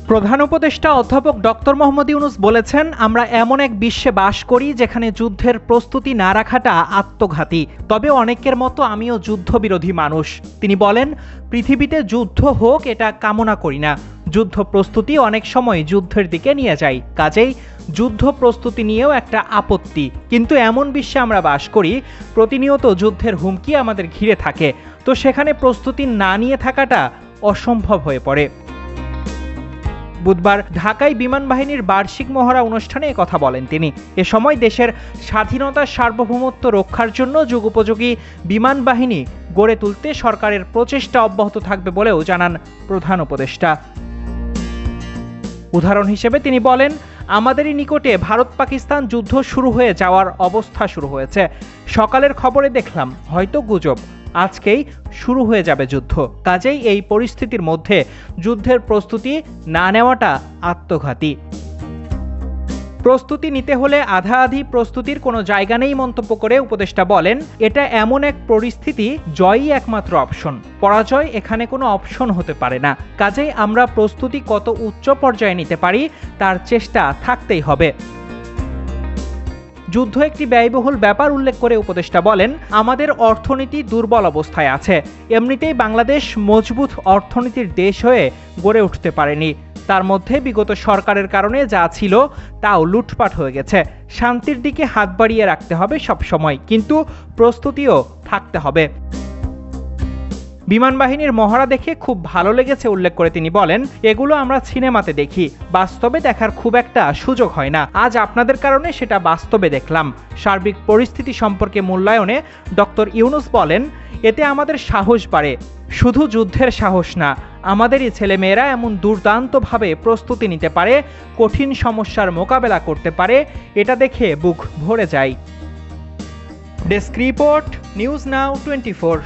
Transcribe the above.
প্রধান উপদেষ্টা অধ্যাপক ডক্টর মোহাম্মদ ইউনূস বলেছেন, আমরা এমন এক বিশ্বে বাস করি যেখানে যুদ্ধের প্রস্তুতি না রাখাটা আত্মঘাতী। তবে অনেকের মতো আমিও যুদ্ধবিরোধী মানুষ। তিনি বলেন, পৃথিবীতে যুদ্ধ হোক এটা কামনা করি না, যুদ্ধ প্রস্তুতি অনেক সময় যুদ্ধের দিকে নিয়ে যায়। কাজেই যুদ্ধ প্রস্তুতি নিয়েও একটা আপত্তি। কিন্তু এমন বিশ্বে আমরা বাস করি, প্রতিনিয়ত যুদ্ধের হুমকি আমাদের ঘিরে থাকে, তো সেখানে প্রস্তুতি না নিয়ে থাকাটা অসম্ভব হয়ে পড়ে। বুধবার ঢাকায় বিমান বাহিনীর বার্ষিক মহড়া অনুষ্ঠানে কথা বলেন তিনি। এ সময় দেশের স্বাধীনতার সার্বভৌমত্ব রক্ষার জন্য যুগোপযোগী বিমান বাহিনী গড়ে তুলতে সরকারের প্রচেষ্টা অব্যাহত থাকবে বলেও জানান প্রধান উপদেষ্টা। উদাহরণ হিসেবে তিনি বলেন, আমাদেরই নিকটে ভারত পাকিস্তান যুদ্ধ শুরু হয়ে যাওয়ার অবস্থা শুরু হয়েছে। সকালের খবরে দেখলাম হয়তো গুজব, আজকেই শুরু হয়ে যাবে যুদ্ধ। কাজেই এই পরিস্থিতির মধ্যে যুদ্ধের প্রস্তুতি না নেওয়াটা আত্মঘাতী। প্রস্তুতি নিতে হলে আধা-আধি প্রস্তুতির কোনো জায়গা নেই মন্তব্য করে উপদেষ্টা বলেন, এটা এমন এক পরিস্থিতি, জয়ই একমাত্র অপশন, পরাজয় এখানে কোনো অপশন হতে পারে না। কাজেই আমরা প্রস্তুতি কত উচ্চ পর্যায়ে নিতে পারি তার চেষ্টা থাকতেই হবে। যুদ্ধ একটি ব্যয়বহুল ব্যাপার উল্লেখ করে উপদেষ্টা বলেন, আমাদের অর্থনীতি দুর্বল অবস্থায় আছে। এমনিতেই বাংলাদেশ মজবুত অর্থনীতির দেশ হয়ে গড়ে উঠতে পারেনি। তার মধ্যে বিগত সরকারের কারণে যা ছিল তাও লুটপাট হয়ে গেছে। শান্তির দিকে হাত বাড়িয়ে রাখতে হবে সব সময়, কিন্তু প্রস্তুতিও থাকতে হবে। বিমান বাহিনীর মহড়া দেখে খুব ভালো লেগেছে উল্লেখ করে তিনি বলেন, এগুলো আমরা সিনেমাতে দেখি, বাস্তবে দেখার খুব একটা সুযোগ হয় না। আজ আপনাদের কারণে সেটা বাস্তবে দেখলাম। সার্বিক পরিস্থিতি সম্পর্কে মূল্যায়নে ডক্টর ইউনূস বলেন, এতে আমাদের সাহস বাড়ে। শুধু যুদ্ধের সাহস না, আমাদেরই ছেলেমেয়েরা এমন দুর্দান্তভাবে প্রস্তুতি নিতে পারে, কঠিন সমস্যার মোকাবেলা করতে পারে, এটা দেখে বুক ভরে যায়। Desk report, news now 24।